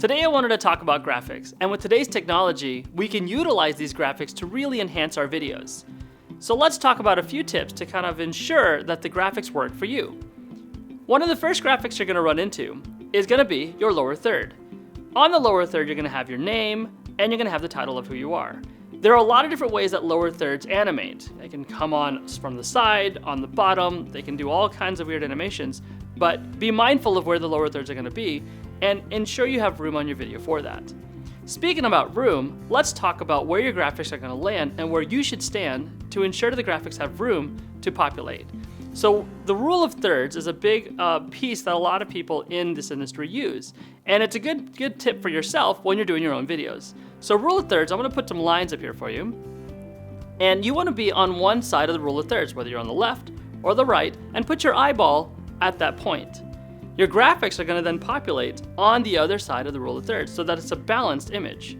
Today I wanted to talk about graphics, and with today's technology, we can utilize these graphics to really enhance our videos. So let's talk about a few tips to kind of ensure that the graphics work for you. One of the first graphics you're going to run into is going to be your lower third. On the lower third, you're going to have your name, and you're going to have the title of who you are. There are a lot of different ways that lower thirds animate. They can come on from the side, on the bottom, they can do all kinds of weird animations, but be mindful of where the lower thirds are going to be and ensure you have room on your video for that. Speaking about room, let's talk about where your graphics are going to land and where you should stand to ensure the graphics have room to populate. So the rule of thirds is a big piece that a lot of people in this industry use, and it's a good tip for yourself when you're doing your own videos. So rule of thirds, I'm going to put some lines up here for you, and you want to be on one side of the rule of thirds, whether you're on the left or the right, and put your eyeball at that point. Your graphics are going to then populate on the other side of the rule of thirds so that it's a balanced image.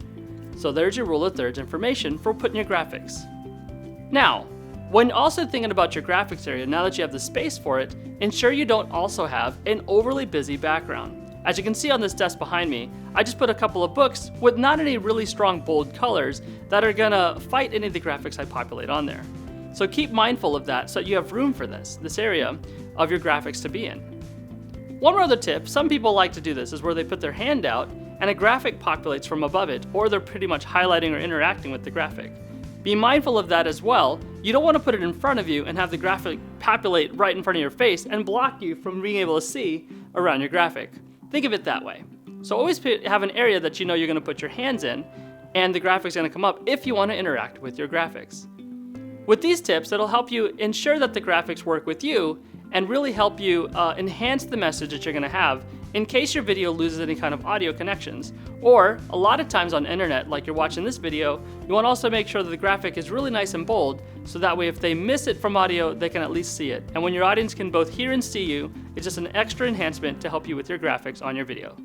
So there's your rule of thirds information for putting your graphics. Now, when also thinking about your graphics area, now that you have the space for it, ensure you don't also have an overly busy background. As you can see on this desk behind me, I just put a couple of books with not any really strong bold colors that are gonna fight any of the graphics I populate on there. So keep mindful of that so you have room for this area of your graphics to be in. One more other tip, some people like to do this, is where they put their hand out and a graphic populates from above it, or they're pretty much highlighting or interacting with the graphic. Be mindful of that as well. You don't want to put it in front of you and have the graphic populate right in front of your face and block you from being able to see around your graphic. Think of it that way. So always have an area that you know you're going to put your hands in and the graphics going to come up if you want to interact with your graphics. With these tips, it'll help you ensure that the graphics work with you and really help you enhance the message that you're going to have in case your video loses any kind of audio connections. Or a lot of times on internet, like you're watching this video, you want to also make sure that the graphic is really nice and bold so that way if they miss it from audio, they can at least see it. And when your audience can both hear and see you, it's just an extra enhancement to help you with your graphics on your video.